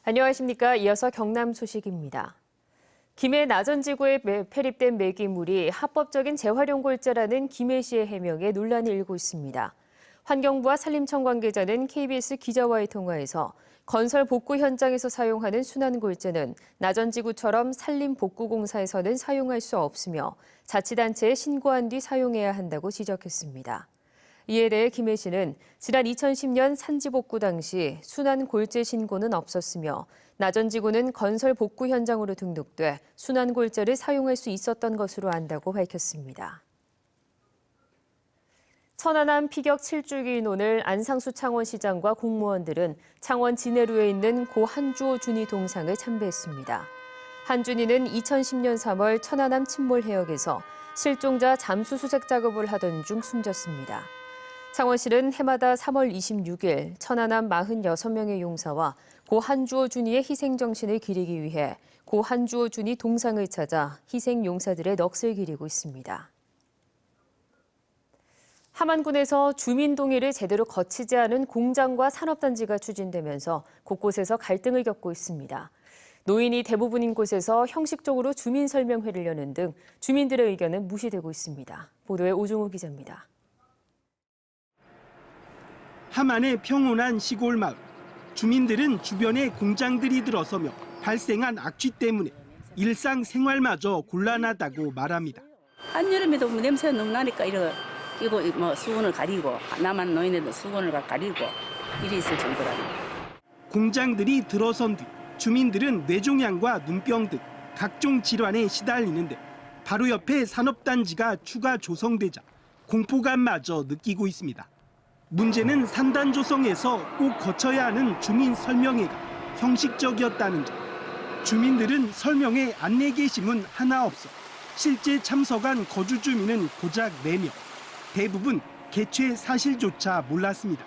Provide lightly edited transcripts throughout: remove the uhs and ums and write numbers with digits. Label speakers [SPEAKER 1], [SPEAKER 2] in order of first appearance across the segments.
[SPEAKER 1] 안녕하십니까. 이어서 경남 소식입니다. 김해 나전지구에 폐립된 매기물이 합법적인 재활용 골자라는 김해시의 해명에 논란이 일고 있습니다. 환경부와 산림청 관계자는 KBS 기자와의 통화에서 건설 복구 현장에서 사용하는 순환골재는 나전지구처럼 산림복구공사에서는 사용할 수 없으며 자치단체에 신고한 뒤 사용해야 한다고 지적했습니다. 이에 대해 김해시는 지난 2010년 산지복구 당시 순환골재 신고는 없었으며 나전지구는 건설 복구 현장으로 등록돼 순환골재를 사용할 수 있었던 것으로 안다고 밝혔습니다. 천안함 피격 7주기 인원을 안상수 창원시장과 공무원들은 창원 진해루에 있는 고 한주호 준이 동상을 참배했습니다. 한준이는 2010년 3월 천안함 침몰 해역에서 실종자 잠수 수색 작업을 하던 중 숨졌습니다. 창원시는 해마다 3월 26일 천안함 46명의 용사와 고 한주호 준이의 희생 정신을 기리기 위해 고 한주호 준이 동상을 찾아 희생 용사들의 넋을 기리고 있습니다. 함안군에서 주민 동의를 제대로 거치지 않은 공장과 산업단지가 추진되면서 곳곳에서 갈등을 겪고 있습니다. 노인이 대부분인 곳에서 형식적으로 주민 설명회를 여는 등 주민들의 의견은 무시되고 있습니다. 보도에 오종우 기자입니다.
[SPEAKER 2] 함안의 평온한 시골 마을. 주민들은 주변에 공장들이 들어서며 발생한 악취 때문에 일상생활마저 곤란하다고 말합니다.
[SPEAKER 3] 한여름에도 냄새가 너무 나니까 이거 수건을 가리고 남한 노인네도 수건을 가리고 일이 있을 정도라니.
[SPEAKER 2] 공장들이 들어선 뒤 주민들은 뇌종양과 눈병 등 각종 질환에 시달리는데 바로 옆에 산업단지가 추가 조성되자 공포감마저 느끼고 있습니다. 문제는 산단 조성에서 꼭 거쳐야 하는 주민 설명회가 형식적이었다는 점. 주민들은 설명회 안내 게시문 하나 없어 실제 참석한 거주 주민은 고작 4명. 대부분 개최 사실조차 몰랐습니다.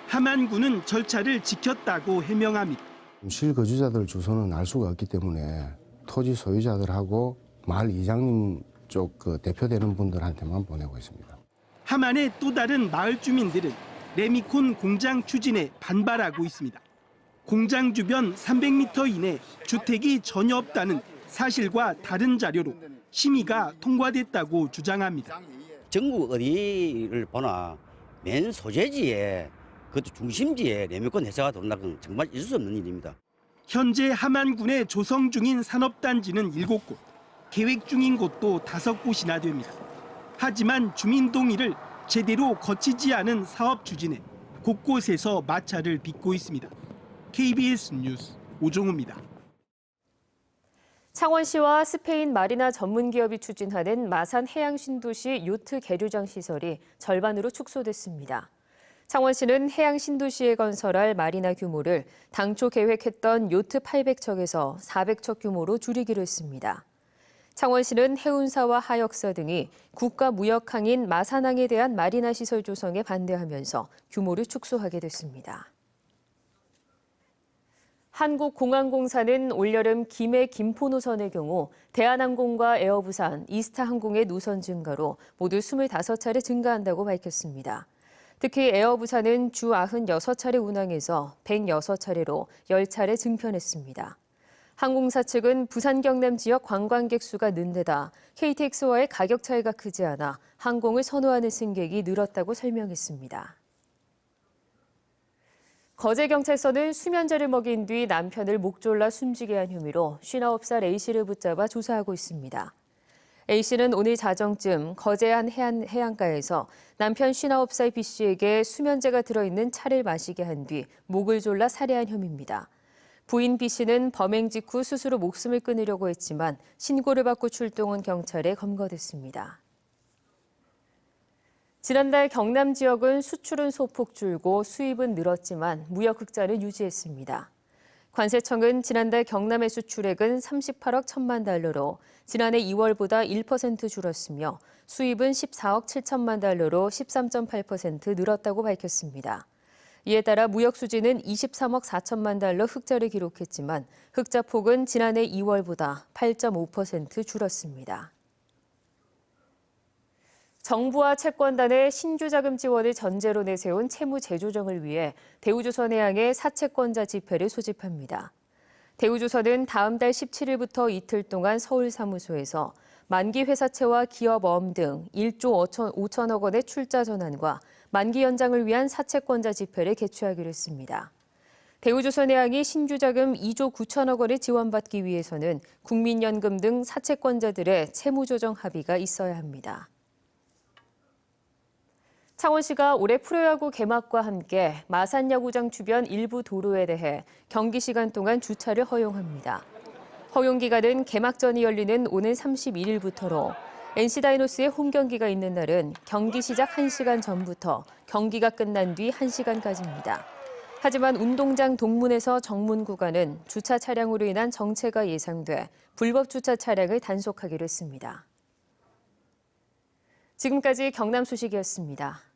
[SPEAKER 2] 함안군은 절차를 지켰다고 해명합니다.
[SPEAKER 4] 실거주자들 주소는 알 수가 없기 때문에 토지 소유자들하고 마을 이장님 쪽 대표되는 분들한테만 보내고 있습니다.
[SPEAKER 2] 함안의 또 다른 마을 주민들은 레미콘 공장 추진에 반발하고 있습니다. 공장 주변 300m 이내 주택이 전혀 없다는 사실과 다른 자료로 심의가 통과됐다고 주장합니다.
[SPEAKER 5] 전국 어디를 보나 맨 소재지에 그것도 중심지에 레미콘 회사가 들어온다는 건 정말 있을 수 없는 일입니다.
[SPEAKER 2] 현재 함안군에 조성 중인 산업단지는 7곳, 계획 중인 곳도 5곳이나 됩니다. 하지만 주민 동의를 제대로 거치지 않은 사업 추진에 곳곳에서 마찰을 빚고 있습니다. KBS 뉴스 오종우입니다.
[SPEAKER 1] 창원시와 스페인 마리나 전문기업이 추진하는 마산 해양신도시 요트 계류장 시설이 절반으로 축소됐습니다. 창원시는 해양신도시에 건설할 마리나 규모를 당초 계획했던 요트 800척에서 400척 규모로 줄이기로 했습니다. 창원시는 해운사와 하역사 등이 국가무역항인 마산항에 대한 마리나 시설 조성에 반대하면서 규모를 축소하게 됐습니다. 한국공항공사는 올여름 김해 김포 노선의 경우 대한항공과 에어부산, 이스타항공의 노선 증가로 모두 25차례 증가한다고 밝혔습니다. 특히 에어부산은 주 96차례 운항에서 106차례로 10차례 증편했습니다. 항공사 측은 부산 경남 지역 관광객 수가 는 데다 KTX와의 가격 차이가 크지 않아 항공을 선호하는 승객이 늘었다고 설명했습니다. 거제경찰서는 수면제를 먹인 뒤 남편을 목 졸라 숨지게 한 혐의로 59살 A씨를 붙잡아 조사하고 있습니다. A씨는 오늘 자정쯤 거제 한 해안가에서 남편 59살 B씨에게 수면제가 들어있는 차를 마시게 한 뒤 목을 졸라 살해한 혐의입니다. 부인 B씨는 범행 직후 스스로 목숨을 끊으려고 했지만 신고를 받고 출동한 경찰에 검거됐습니다. 지난달 경남 지역은 수출은 소폭 줄고 수입은 늘었지만 무역 흑자를 유지했습니다. 관세청은 지난달 경남의 수출액은 38억 1천만 달러로 지난해 2월보다 1% 줄었으며 수입은 14억 7천만 달러로 13.8% 늘었다고 밝혔습니다. 이에 따라 무역 수지는 23억 4천만 달러 흑자를 기록했지만 흑자 폭은 지난해 2월보다 8.5% 줄었습니다. 정부와 채권단의 신규자금 지원을 전제로 내세운 채무 재조정을 위해 대우조선해양의 사채권자 지폐를 소집합니다. 대우조선은 다음 달 17일부터 이틀 동안 서울 사무소에서 만기 회사채와 기업어음 등 1조 5천억 원의 출자 전환과 만기 연장을 위한 사채권자 집회를 개최하기로 했습니다. 대우조선해양이 신규자금 2조 9천억 원을 지원받기 위해서는 국민연금 등 사채권자들의 채무조정 합의가 있어야 합니다. 창원시가 올해 프로야구 개막과 함께 마산야구장 주변 일부 도로에 대해 경기 시간 동안 주차를 허용합니다. 허용 기간은 개막전이 열리는 오는 31일부터로 NC 다이노스의 홈 경기가 있는 날은 경기 시작 1시간 전부터 경기가 끝난 뒤 1시간까지입니다. 하지만 운동장 동문에서 정문 구간은 주차 차량으로 인한 정체가 예상돼 불법 주차 차량을 단속하기로 했습니다. 지금까지 경남 소식이었습니다.